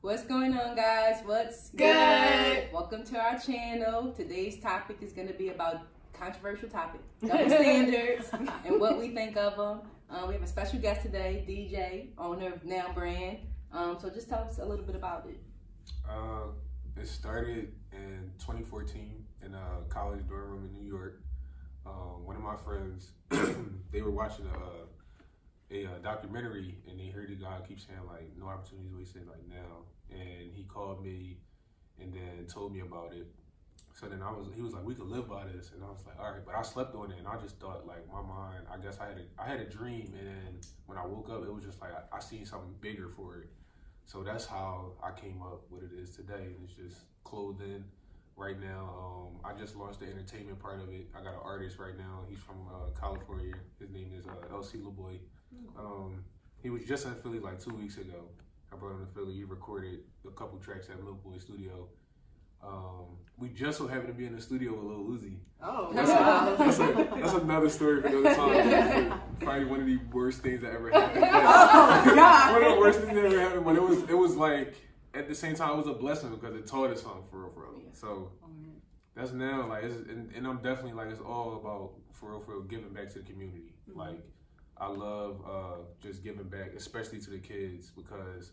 What's going on, guys? What's good? Welcome to our channel. Today's topic is going to be about controversial topic, double standards, and what we think of them. We have a special guest today, DJ, owner of Now Brand. So just tell us a little bit about it. It started in 2014 in a college dorm room in New York. One of my friends, they were watching a documentary, and they heard the guy keep saying like no opportunities wasted like now, and he called me and then told me about it. So then he was like, we could live by this, and I was like, all right, but I slept on it, and I just thought like my mind, I guess I had a dream, and then when I woke up, it was just like I seen something bigger for it. So that's how I came up with it is today, and it's just clothing. Right now, I just launched the entertainment part of it. I got an artist right now. He's from California. His name is LC. He was just in Philly like 2 weeks ago. I brought him to Philly. He recorded a couple tracks at Milk Boy Studio. We just so happened to be in the studio with Lil Uzi. Oh, that's another story for another time. Probably one of the worst things that ever happened. Oh God! One of the worst things that ever happened. But it was like at the same time it was a blessing because it taught us something for real. So that's now like, and I'm definitely like it's all about for real giving back to the community. Mm-hmm. Like I love just giving back, especially to the kids, because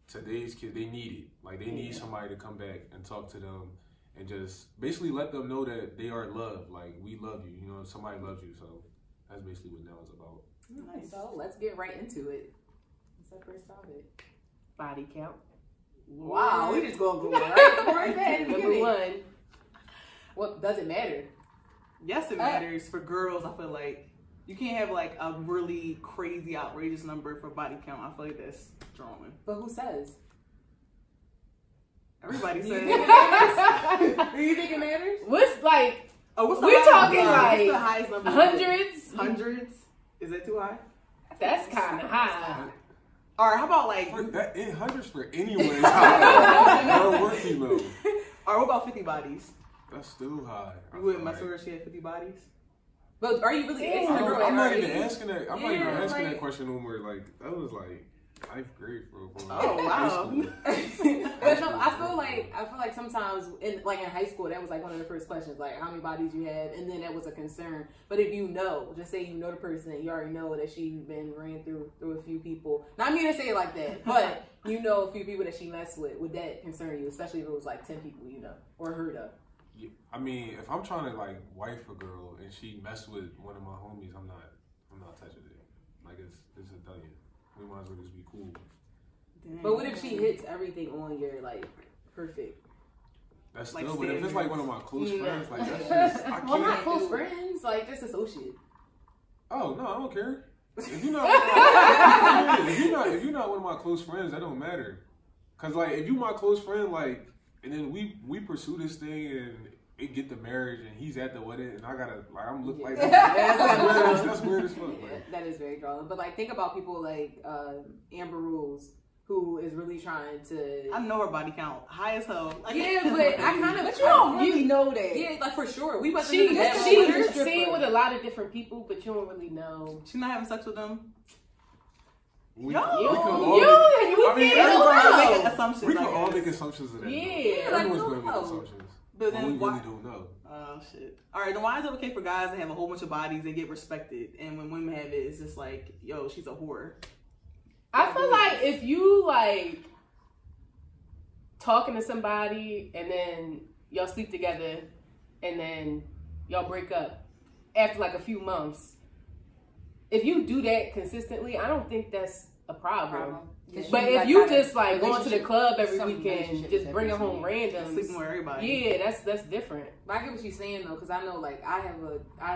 today's kids, they need it. Like they need somebody to come back and talk to them and just basically let them know that they are loved. Like we love you, you know, somebody loves you. So that's basically what Now is about. Nice. So let's get right into it. What's our first topic? Body count. Wow, we just gonna go right there. Number one. What does it matter? Yes, it matters. For girls, I feel like you can't have like a really crazy, outrageous number for body count. I feel like that's drawing. But who says? Everybody says. Do you think it matters? What's like? Oh, what's the we're talking like what's the highest number? Hundreds. Hundreds. Is that too high? That's kind of high. All right, how about like in hundreds for anyone? Or working though. Or what about 50 bodies? That's still high. You wouldn't mess with her if she had 50 bodies? But are you really asking her? I'm not even asking that. I'm not even asking that question no more. Like that was like 9th grade for oh wow. But no, I feel like sometimes in high school that was like one of the first questions, like how many bodies you have, and then that was a concern. But if you know, just say you know the person and you already know that she's been ran through a few people. Not me to say it like that, but you know a few people that she messed with. Would that concern you, especially if it was like 10 people you know or heard of? I mean, if I'm trying to like wife a girl and she messed with one of my homies, I'm not touching it. Like it's a done. We might as well just be cool. Damn. But what if she hits everything on your like perfect? That's still, like, but if it's like one of my close friends, like that's just I can't. Well, not close friends, like just associate. Oh no, I don't care. If you're not one of my close friends, that don't matter. Cause like if you my close friend, like, and then we pursue this thing and it get the marriage and he's at the wedding and I gotta like I'm look like that's weird as fuck. Like. That is very drawing. But like think about people like Amber Rules, who is really trying to. I know her body count high as hell. Like, yeah, but I kind of. But you don't really know that. Yeah, like for sure. We wasn't. She's seen with a lot of different people, but you don't really know. She's not having sex with them. We can all make assumptions of that. Yeah, everyone's gonna make assumptions. But then we really don't know. Oh shit! All right, then why is it okay for guys to have a whole bunch of bodies and get respected, and when women have it, it's just like, yo, she's a whore. I feel like if you like talking to somebody and then y'all sleep together and then y'all break up after like a few months, if you do that consistently, I don't think that's a problem. But if you just like going to the club every weekend, just bringing home randoms, sleeping with everybody, yeah, that's different. But I get what she's saying though, because I know like I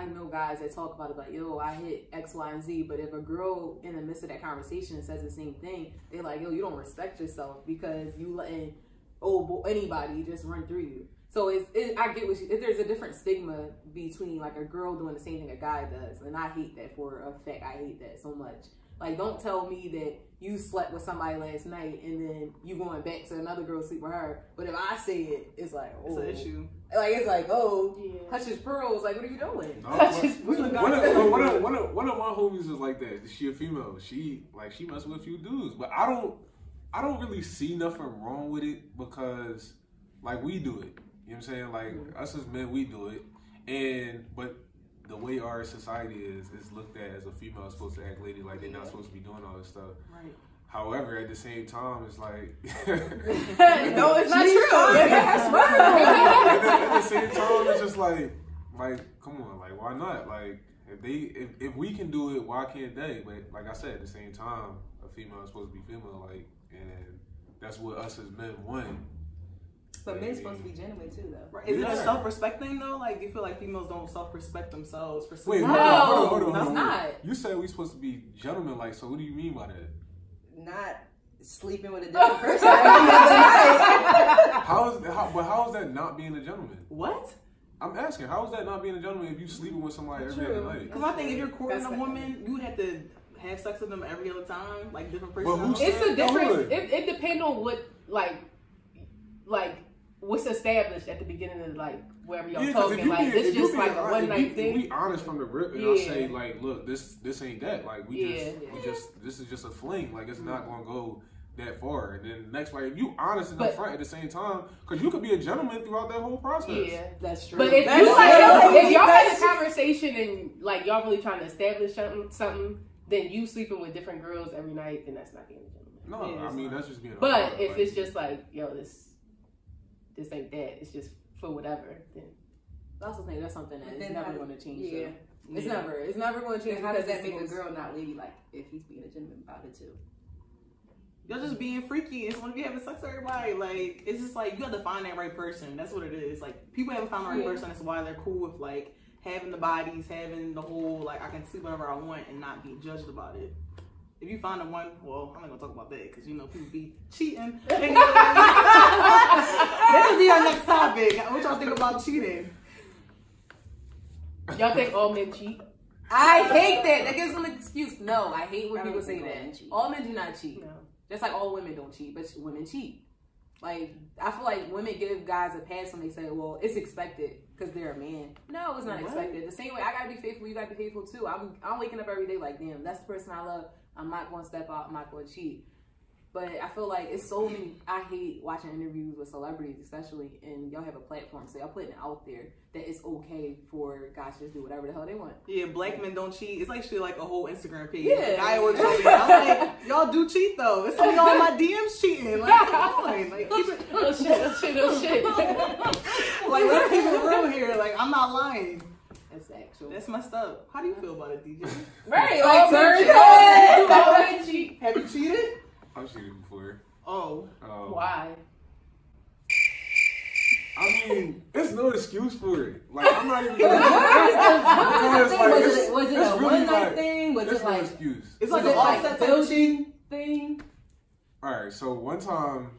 know guys that talk about it like, yo, I hit X, Y, and Z. But if a girl in the midst of that conversation says the same thing, they're like, yo, you don't respect yourself because you letting anybody just run through you. So I get what there's a different stigma between like a girl doing the same thing a guy does, and I hate that for a fact. I hate that so much. Like, don't tell me that you slept with somebody last night and then you going back to another girl sleep with her. But if I say it, it's like, oh, it's an issue. Like it's like, oh, Hush his pearls. Like, what are you doing? No, one of my homies is like that. She a female. She mess with a few dudes, but I don't. I don't really see nothing wrong with it because, like, we do it. You know what I'm saying? Like, us as men, we do it. But the way our society is looked at as a female is supposed to act lady, like they're not supposed to be doing all this stuff. Right. However, at the same time, it's like... no, it's not true. That's right. At the same time, it's just like, come on, like, why not? Like, if we can do it, why can't they? But like I said, at the same time, a female is supposed to be female, like, and that's what us as men want. But men's supposed to be genuine too, though. Right. Is it a self-respect thing though? Like, do you feel like females don't self-respect themselves for? Wait, hold on. That's not. You said we supposed to be gentlemen, like, so what do you mean by that? Not sleeping with a different person. How is that not being a gentleman? What? I'm asking, how is that not being a gentleman if you sleeping with somebody every other night? Because I think if you're courting a woman, you would have to have sex with them every other time, like different person. Well, it's a difference. It depends on what like what's established at the beginning of like wherever y'all talking. Like it's just like a one night thing. We honest from the rip, and I'll say like, look, this ain't that. Like this is just a fling. Like it's not gonna go that far. And then next, like if you honest and upfront at the same time, because you could be a gentleman throughout that whole process. Yeah, that's true. But if you like, if y'all had a conversation and like y'all really trying to establish something, then you sleeping with different girls every night, then that's not being a gentleman. No, I mean that's just being. But if it's just like, yo, this ain't that, it's just for whatever, then I also think that's something that is never going to change. Yeah. It's never going to change. How does that make a girl not ladylike if he's being a gentleman about it too? Y'all just being freaky and want to be having sex with everybody. Like, it's just like, you have to find that right person. That's what it is. Like, people haven't found the right person. That's why they're cool with, like, having the bodies, having the whole, like, I can sleep whatever I want and not be judged about it. If you find the one, well, I'm not going to talk about that because, you know, people be cheating. That could be our next topic. What y'all think about cheating? Y'all think all men cheat? I hate that. That gives them an excuse. No, I hate when people say that. All men do not cheat. No. Just like all women don't cheat, but women cheat. Like, I feel like women give guys a pass when they say, well, it's expected because they're a man. No, it's not expected. The same way I got to be faithful, you got to be faithful too. I'm waking up every day like, damn, that's the person I love. I'm not going to step out. I'm not going to cheat. But I feel like it's so many, I hate watching interviews with celebrities especially, and y'all have a platform, so y'all putting it out there that it's okay for guys to just do whatever the hell they want. Yeah, black men don't cheat. It's actually like a whole Instagram page. Yeah. The guy always told me, I was like, y'all do cheat though. It's only all my DMs cheating. Like, come on. Like, keep it. Oh shit. Like, let's keep it real here. Like, I'm not lying. That's actual. That's messed up. How do you feel about it, DJ? Right. Like, cheat. Have you cheated? I've cheated before. Oh. Why? I mean, there's no excuse for it. Like, I'm not even. Was it a one night thing? Was it like? Excuse. It's like an offset building thing. All right. So one time,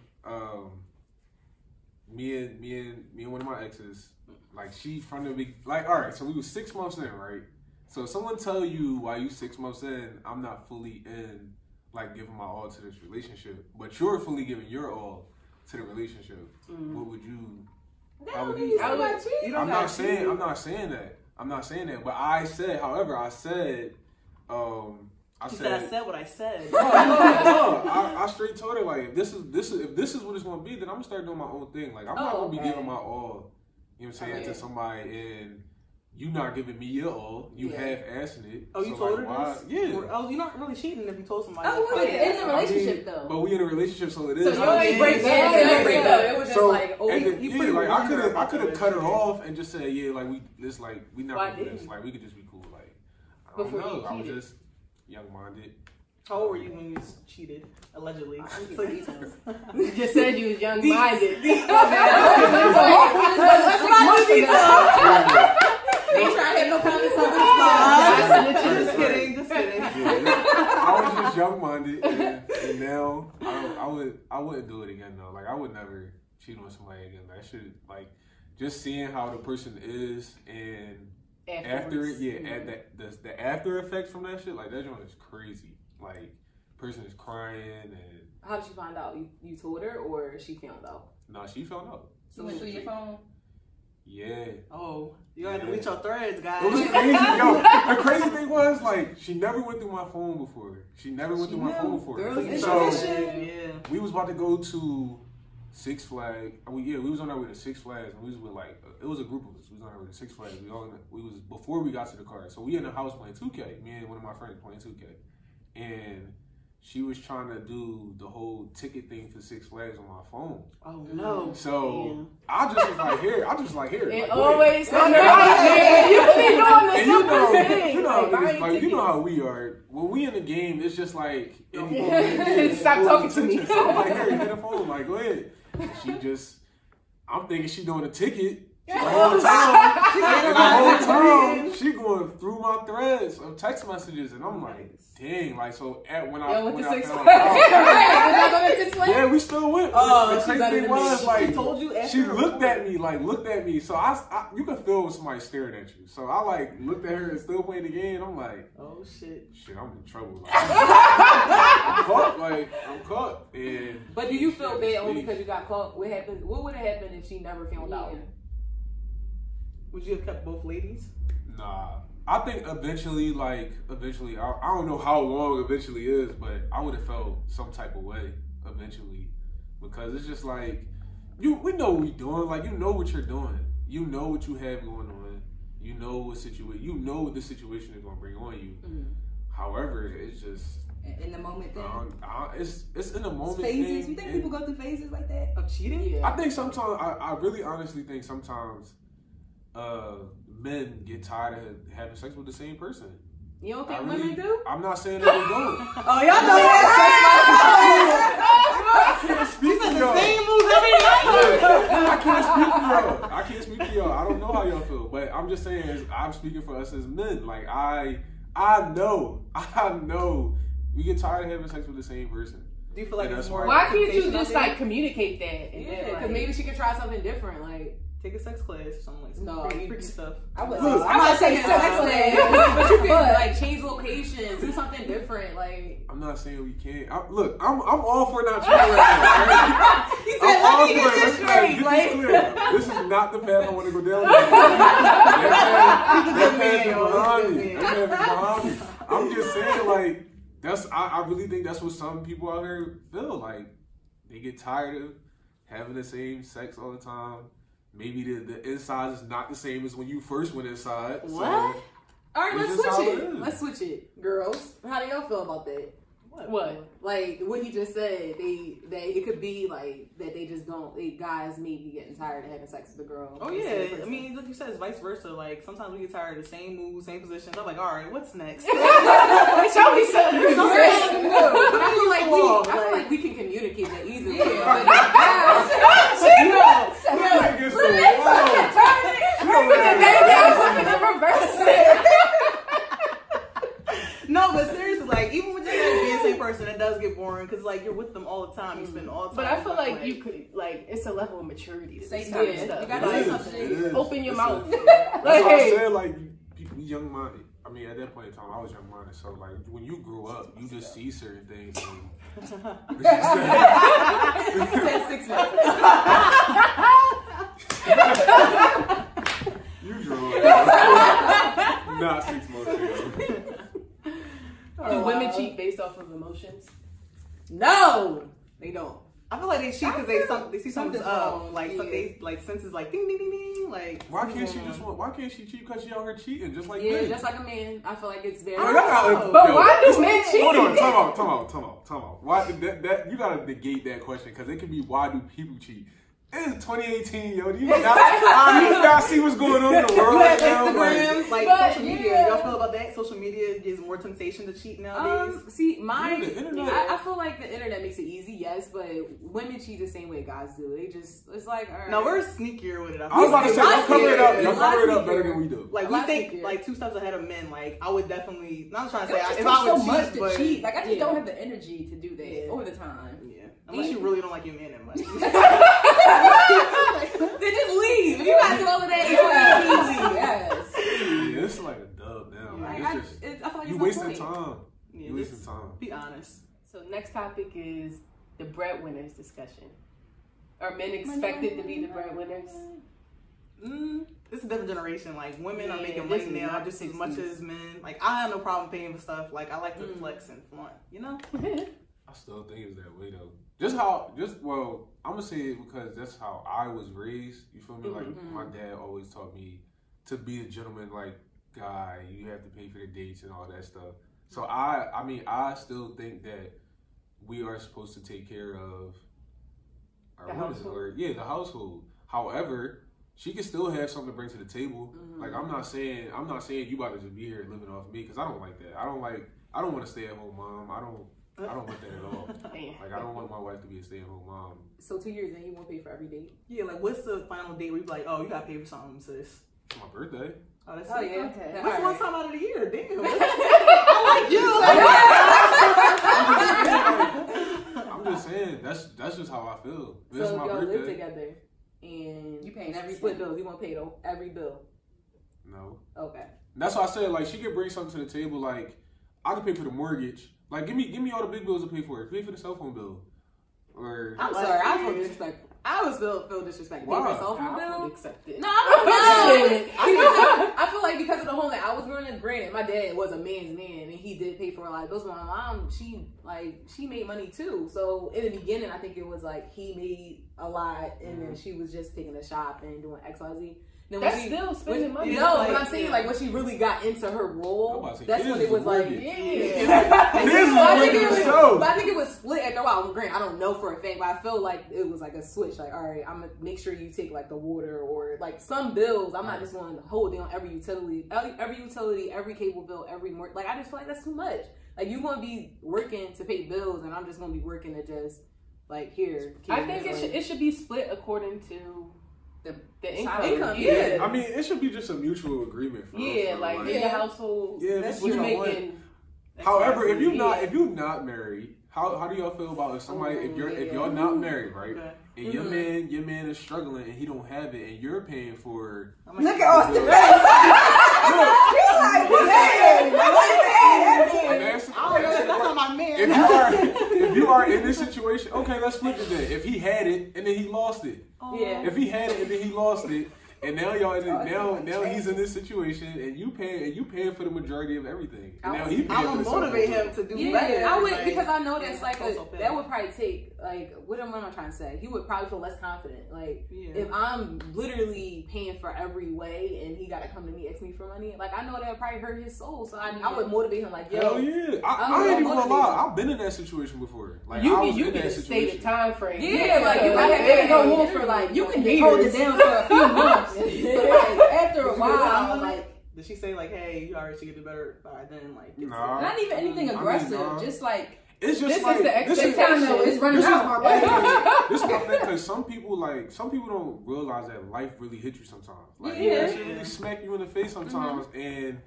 me and one of my exes, like she from the big, like, all right. So we was 6 months in, right? So if someone tell you why you 6 months in, I'm not fully in. Like giving my all to this relationship, but you're fully giving your all to the relationship. What would you? How would you? I'm not saying that. But I said, however, I said what I said. No. I straight told her like, if this is what it's gonna be, then I'm gonna start doing my own thing. Like I'm not gonna be giving my all. You know what I'm saying to somebody and. You not giving me your all. You half-assing it. Oh, you told her this? Yeah. Oh, you're not really cheating if you told somebody. Oh, in a relationship though. But we in a relationship, so it is. So you ain't break up. It was just like, I could have cut her off and just said, yeah, like we not gonna do this. Like we could just be cool. Like I don't know. I was just young-minded. How old were you when you cheated? Allegedly. You just said you was young-minded. Ain't trying to have no comments on this. Just kidding. I was just young-minded, and now I wouldn't do it again though. Like I would never cheat on somebody again. That should like just seeing how the person is and afterwards. The after effects from that shit. Like that joint is crazy. Like person is crying and. How did she find out? You told her or she found out? No, she found out. So went through your phone. Yeah. Oh, you gotta delete your threads, guys. It was crazy, yo. The crazy thing was, like, she never went through my phone before. Girls, so yeah. we was about to go to Six Flags. We was on our way to Six Flags, and we was with like it was a group of us. We was on our way to Six Flags. We was before we got to the car. So we in the house playing 2K. Me and one of my friends playing 2K, and she was trying to do the whole ticket thing for Six Flags on my phone. Oh no! So I just was like, here. It like, always comes out, man. You be doing the and simple thing. you know how we are. When we in the game, it's just like stop talking to me. So I'm like, here, hit the phone. Like, go ahead. And I'm thinking she doing a ticket. The whole time, she going through my threads of text messages, and I'm like, dang, like, so when I found out, yeah, we still went. Oh, the crazy thing was, like, she told you. She looked at me. So I you can feel when somebody staring at you. So I like looked at her and still playing the game. And I'm like, oh shit, I'm in trouble. Like, I'm caught. And but do you feel bad only because you got caught? What happened? What would have happened if she never found out? Would you have kept both ladies? Nah. I think eventually, I don't know how long eventually is, but I would have felt some type of way eventually. Because it's just like, we know what we're doing. Like, you know what you're doing. You know what you have going on. You know what the situation is going to bring on you. Mm-hmm. However, it's just... In the moment thing? It's in the moment phases? thing. You think people go through phases like that? Of cheating? Yeah. I think sometimes, I really honestly think sometimes... men get tired of having sex with the same person. You don't think women do? I'm not saying that they don't. Oh, y'all know that. I can't speak for y'all. The same moves every night. I can't speak for y'all. I don't know how y'all feel, but I'm just saying, I'm speaking for us as men. Like, I know we get tired of having sex with the same person. Do you feel like it's more? Why can't you just like communicate that? Yeah, because maybe she could try something different. Like, take a sex class or something like freaky stuff. I'm not saying sex class, but you can like change locations, do something different. Like, I'm not saying we can't. Look, I'm all for not cheating right now. Right? He said, let me get this straight. This is not the path I want to go down. I'm just saying, like, I really think that's what some people out here feel like. They get tired of having the same sex all the time. Maybe the inside is not the same as when you first went inside. What? So all right, let's switch it. Let's switch it, girls. How do y'all feel about that? What? Like what he just said. It could be like that. They just don't. Guys may be getting tired of having sex with a girl. Oh yeah. I mean, like you said, it's vice versa. Like sometimes we get tired of the same moves, same positions. I'm like, all right, what's next? Show me something. I feel like we can communicate that easily. No, but seriously, like even with just being the same person, it does get boring because like you're with them all the time. You spend all the time. But I feel like you could it's a level of maturity to say stuff. You gotta say something. Open your mouth. That's why I said like people young minded. I mean, at that point in time, I was young minded. So like when you grow up, you just see certain things. And he said 6 months. You drew it. Not 6 months ago. Do women cheat based off of emotions? No, they don't. I feel like they cheat because they see something's up. Like so they like senses like ding ding ding ding. Like why can't she cheat because she out here cheating just like men? Just like a man. I feel like it's very. But why do men cheat? Hold on, time out. Why that you gotta negate that question because it can be why do people cheat? It's 2018, yo. Do you not see what's going on in the world right now? Instagram, like social media. Y'all feel about that? Social media gives more temptation to cheat nowadays. See, the internet. I feel like the internet makes it easy, yes, but women cheat the same way guys do. It's like, all right. No, we're sneakier with it. I was about to say, y'all cover it up. Y'all cover it up better than we do. Like we think like 2 steps ahead of men. Like I would definitely. Not trying to say if I would so much cheat, to cheat. Like I just don't have the energy to do that all the time. Yeah, unless you really don't like your man that much. Then just leave. You gotta do all of that. It's easy. Yes. Yeah, it's like a dub now. Like, I feel like you wasting time. Yeah, you wasting time. Be honest. So next topic is the breadwinners discussion. Are men expected to be the breadwinners? It's a different generation. Like, women are making this money is now not just the as much 60s. as men. Like, I have no problem paying for stuff. Like, I like to flex and flaunt, you know? I still think it's that way though. Well, I'm gonna say it because that's how I was raised. You feel me? Like my dad always taught me to be a gentleman, like guy. You have to pay for the dates and all that stuff. So I mean, I still think that we are supposed to take care of our The women, household? or the household. However, she can still have something to bring to the table. Like I'm not saying you about to just be here living off me, because I don't like that. I don't want to stay at home mom. I don't want that at all. Like I don't want my wife to be a stay at home mom. So 2 years in, you won't pay for every date? Yeah, like, what's the final date where you be like, oh, you gotta pay for something, sis? It's my birthday. Oh, that's Oh, it. yeah. Okay. What's All one right. time out of the year? Damn. I'm just saying that's just how I feel. This So is my y'all live birthday. together and You paying everything. split bills. You want to pay every bill? No. Okay. That's why I said, like, she could bring something to the table. Like, I can pay for the mortgage. Like, give me all the big bills to pay for it. Pay for the cell phone bill. Or I'm sorry. I feel disrespectful. I always feel disrespectful. Why? Pay for a cell phone I would bill? accept it. No, I feel like because of the home that I was growing up, granted, my dad was a man's man and he did pay for a lot of bills. My mom, she made money too. So in the beginning, I think it was like he made a lot and then she was just taking a shop and doing XYZ. Then when That's still spending money. No, like, but I'm saying like when she really got into her I'm role, about to say, that's his when is it was like, mortgage. yeah. His is But I think it was split after a while. Granted, I don't know for a fact, but I feel like it was like a switch. Like, all right, I'm gonna make sure you take like the water or like some bills. I'm not just going to hold down every utility, every cable bill, every like I just feel like that's too much. Like you gonna be working to pay bills, and I'm just gonna be working to just like here. I think it should be split according to the income. Yeah. I mean, it should be just a mutual agreement. For Yeah, for, like in your household, Yeah, that's what you y'all want. making. However, if you're Yeah. not married, how do y'all feel about if somebody if y'all not married, right? Okay. And your man is struggling and he don't have it and you're paying for Look at Austin face. That's not my man. if you are in this situation, okay, let's flip it then. If he had it and then he lost it. Yeah. If he had it and then he lost it, and now y'all now he's in this situation and you paying for the majority of everything. And now he paying I'm for gonna the motivate cell phone him to do Yeah, better. I would like, because I know that's like also pay. that would probably take like what am I trying to say? He would probably feel less confident. Like if I'm literally paying for every way and he got to come to me ask me for money, like I know that would probably hurt his soul. So I would motivate him like, yo, Hell yeah! I ain't even gonna lie. I've been in that situation before. Like You I was can in get that a stated situation. time frame. yeah, like you gotta go on for like you can hold it down for a few months. Like, after a while, like. Did she say like, hey, you already should get it better by then? Like, Nah. Not even anything aggressive. nah. Just like It's just This like is the this is expectation. it's running this is out. my thing. This is my thing because some people don't realize that life really hits you sometimes. Like Yeah. that shit really smack you in the face sometimes, and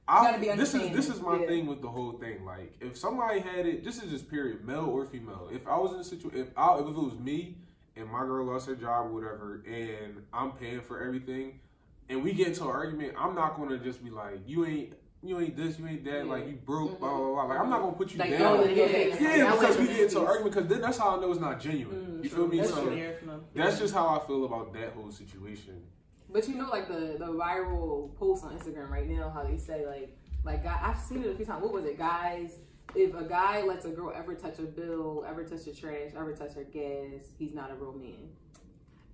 gotta be this understanding. is my Yeah. thing with the whole thing. Like if somebody had it, this is just period, male or female. If I was in a situation, if it was me and my girl lost her job or whatever, and I'm paying for everything, and we get into an argument, I'm not gonna just be like, you ain't this, you ain't that, like you broke, blah blah blah. Like I'm not gonna put you Like, down. no, Yeah, because we get into an argument, because then that's how I know it's not genuine. You feel me? That's So true. that's just how I feel about that whole situation. But you know, like the viral posts on Instagram right now, how they say like I've seen it a few times. What was it, guys? If a guy lets a girl ever touch a bill, ever touch the trash, ever touch her gas, he's not a real man.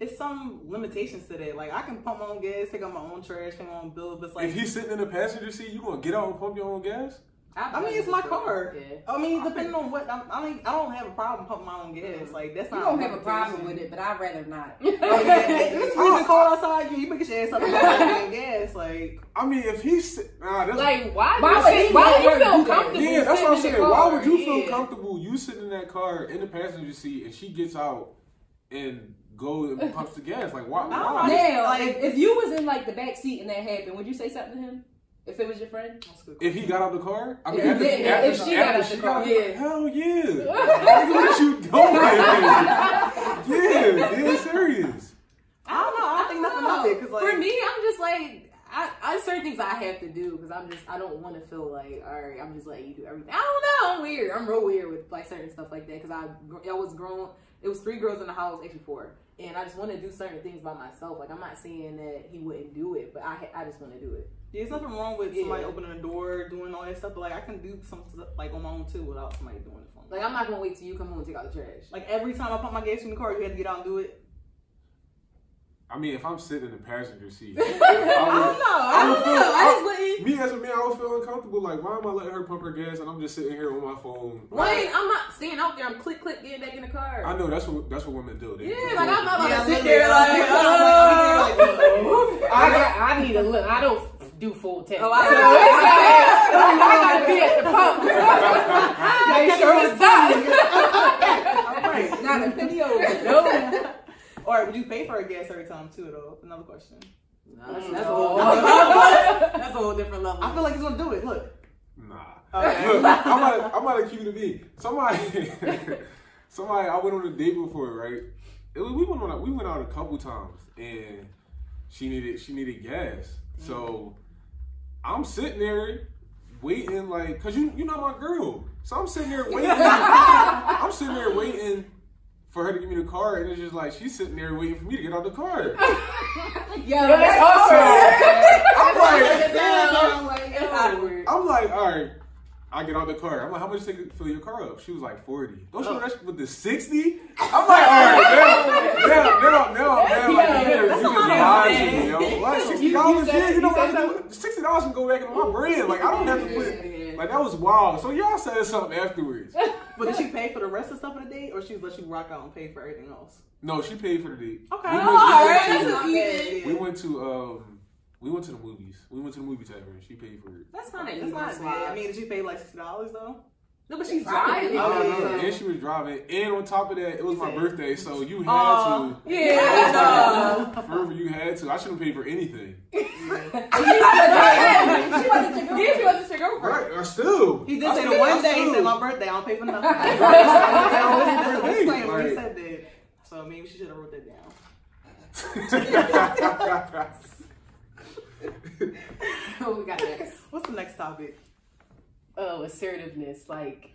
It's some limitations to that. Like I can pump my own gas, take out my own trash, pay my own bills. But it's like If he's sitting in the passenger seat, you gonna get out and pump your own gas? I mean, it's my car. Yeah. I mean, depending on what I don't have a problem pumping my own gas. Like that's you not. don't have a problem with it, but I'd rather not. It's really cold outside. You can get your ass up and pump gas. Like I mean, if he's that's Like, why Why would would you he feel do that? comfortable? yeah, that's what I'm sitting in saying. the Why car? would you feel Yeah. comfortable you sitting in that car in the passenger seat and she gets out and go and pumps the gas? Like why? I Now, Like- if you was in like the back seat and that happened, would you say something to him? If it was your friend? If he got out the car, I mean, If she got out the car, yeah. hell yeah. Like, what you doing? Yeah, serious. I don't know. I don't think nothing about it because like For me, I'm just like I certain things I have to do because I don't want to feel like all right. I'm just letting you do everything. I don't know. I'm weird. I'm real weird with like certain stuff like that because I was It was 3 girls in the house, actually 4. And I just want to do certain things by myself. Like, I'm not saying that he wouldn't do it, but I just want to do it. Yeah, there's nothing wrong with somebody opening a door, doing all that stuff, but like I can do some stuff like on my own too without somebody doing it for me. Like, I'm not gonna wait till you come home and take out the trash. Like every time I pump my gas in the car, you have to get out and do it. I mean, if I'm sitting in the passenger seat, I don't know. I just wouldn't. Me as a man, I would feel uncomfortable. Like, why am I letting her pump her gas and I'm just sitting here on my phone? Wait, I'm not staying out there. I'm click, getting back in the car. I know that's what women do. Like I'm not gonna sit there like, I need a look. I don't do full tank. Oh, I gotta be at the pump. Make sure it's done. All right, not a penny over. No. All right, would you pay for a gas every time too, though? Another question. No, that's a whole different level. I feel like he's gonna do it. Look. Nah. Okay. Look, I'm not a QB. Somebody I went on a date before, right? We went out a couple times, and she needed gas. So I'm sitting there waiting, like, cause you're not my girl. So I'm sitting there waiting. I'm sitting there waiting for her to give me the card, and it's just like she's sitting there waiting for me to get out the car. That's awkward. I'm like, all right. I get out the car. I'm like, how much you take to fill your car up? She was like 40. Don't you know that with the 60? I'm like, all right, now, like, you just lied to me, yo. Like, $60, yeah, you know what? $60 can go back into my brand. Like, I don't have to put, like, that was wild. So y'all said something afterwards. But did she pay for the rest of the stuff of the date, or she let you rock out and pay for everything else? No, she paid for the date. Okay. We went to the movies. We went to the movie tavern. She paid for it. That's not bad. I mean, did she pay like $60 though? No, but she's driving. And she was driving. And on top of that, it was my birthday, so you had to. Yeah. Forever, you had to. I shouldn't pay for anything. She wasn't your girlfriend. Right, I still. He did say the one day, he said, my birthday, I don't pay for nothing. That's a disclaimer. He said that. So maybe she should have wrote that down. Oh, we got next. What's the next topic? Oh, assertiveness, like,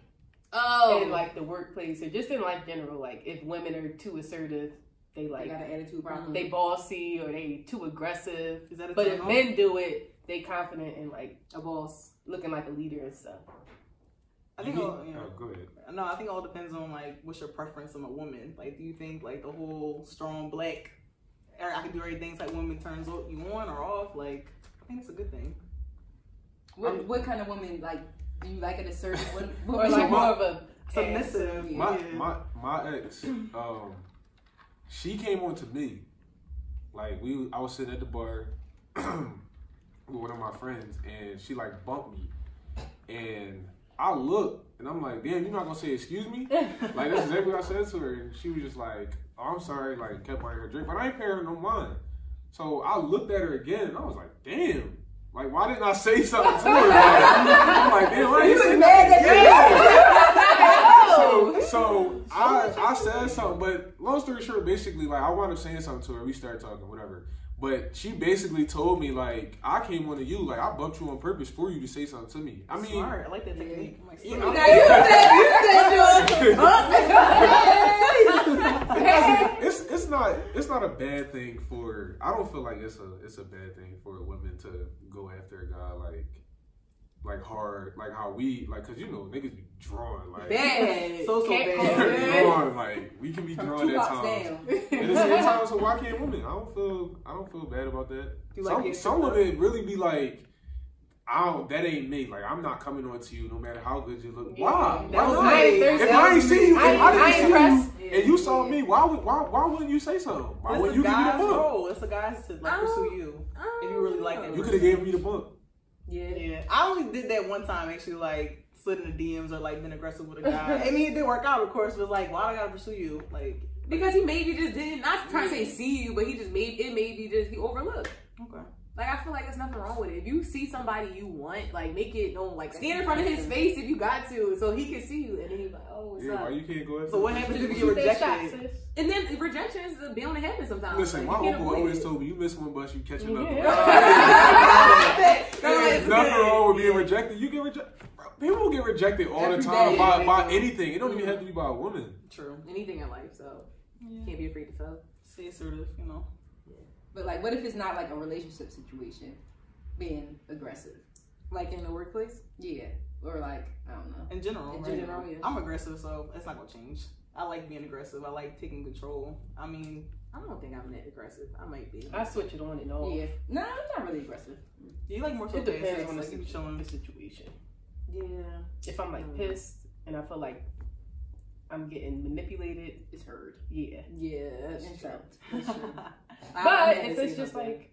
in like the workplace or just in life general. Like, if women are too assertive, they got an attitude problem. They bossy or they too aggressive. Is that a but if men do it, they confident and like a boss, looking like a leader and stuff. I think go ahead. No, I think it all depends on like what's your preference on a woman. Like, do you think like the whole strong black, I can do everything like women turns you on or off? Like, I think it's a good thing. What kind of woman, like, do you like an assertive one? Or like more of a submissive? My ex, she came on to me. Like, I was sitting at the bar with one of my friends, and she like bumped me, and I looked, and I'm like, damn, you're not gonna say excuse me? Like, that's exactly what I said to her, and she was just like, oh, I'm sorry, like, kept buying her drink, but I ain't paying her no mind. So I looked at her again, and I was like, damn. Like, why didn't I say something to her? Like, I'm like, damn, why you say that? So I said something, but long story short, basically, like, I wound up saying something to her. We started talking, whatever. But she basically told me, like, I came on to you, like, I bumped you on purpose for you to say something to me. I mean, smart. I like that technique. I'm like, it's not a bad thing for. I don't feel like it's a bad thing for a woman to go after a guy like hard, like how we like, cause you know niggas be drawn like bad, so bad. Drawn like we can be drawn at times. And at the same time, so why can't women? I don't feel bad about that. Some women really be like, that ain't me. Like, I'm not coming on to you no matter how good you look. Why? If I ain't see you, and you saw me, why wouldn't you say something? Why wouldn't you give me the bump? It's the guys to like pursue you if you really like that. You could have gave me the bump. Yeah. I only did that one time, actually, like slid in the DMs or like been aggressive with a guy. I mean, it didn't work out, of course. But like, why do I gotta pursue you? Like, because he maybe just didn't. Not trying to say see you, but he overlooked. Okay. Like, I feel like there's nothing wrong with it. If you see somebody you want, like, make it known. Like, stand in front of his face if you got to, so he can see you. And then he's like, oh, what's up? Why you can't go ahead? So what happens if you get rejected? And then rejection is bound to happen sometimes. Listen, like, my uncle always told me, you miss one bus, you catch another. Yeah. There's nothing wrong with being rejected. You get rejected. People get rejected all Every the time day. by anything. It don't even have to be by a woman. True. Anything in life, so can't be afraid to fail. Stay assertive, you know. But like, what if it's not like a relationship situation, being aggressive? Like in the workplace? Yeah, or like I don't know. In general, In right? general, yeah. I'm aggressive, so it's not gonna change. I like being aggressive. I like taking control. I mean, I don't think I'm that aggressive. I might be. I switch it on and off. Yeah, no, I'm not really aggressive. you like more so It depends on like you chilling. the situation. Yeah. If I'm like pissed and I feel like I'm getting manipulated, It's heard. yeah. Yeah, that's And true. felt. That's true. But if it's just like,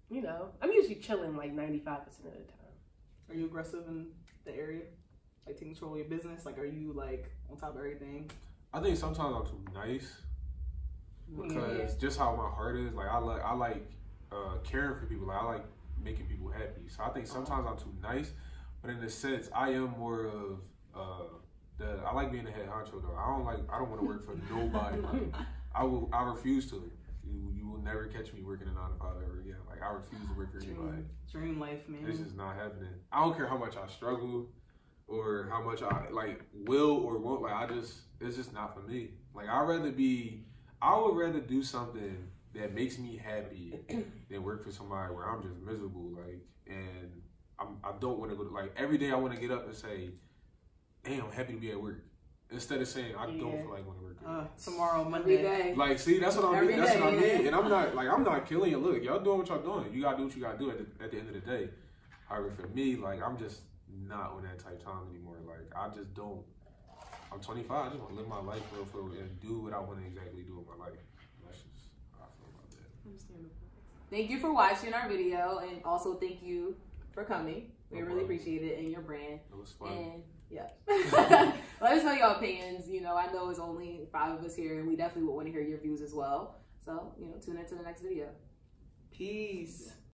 you know, I'm usually chilling like 95% of the time. Are you aggressive in the area? Like taking control of your business? Like, are you like on top of everything? I think sometimes I'm too nice because just how my heart is. Like I like caring for people. Like I like making people happy. So I think sometimes I'm too nice, but in a sense, I am more of I like being the head honcho though. I don't want to work for nobody. I refuse to. You will never catch me working a 9 to 5 ever again. Like I refuse to work for anybody. Dream life, man. This is not happening. I don't care how much I struggle or how much I like will or won't. Like it's just not for me. Like I would rather do something that makes me happy than work for somebody where I'm just miserable. Like, and I don't want to go to, like, every day I want to get up and say, damn, I'm happy to be at work. Instead of saying I don't feel like going to work. Tomorrow, Every Monday. day. Like, see, that's what I mean. Every That's what I day, mean. And I'm not killing you. Look, y'all doing what y'all doing. You gotta do what you gotta do at the end of the day. However, for me, like, I'm just not on that type of time anymore. Like, I just don't. I'm 25. I just want to live my life real and do what I want to exactly do in my life. That's just how I feel about that. Thank you for watching our video, and also thank you for coming. We No really problem. appreciate it and your brand. It was fun. And yeah, let us know your opinions. You know, I know it's only 5 of us here, and we definitely would want to hear your views as well. So, you know, tune into the next video. Peace.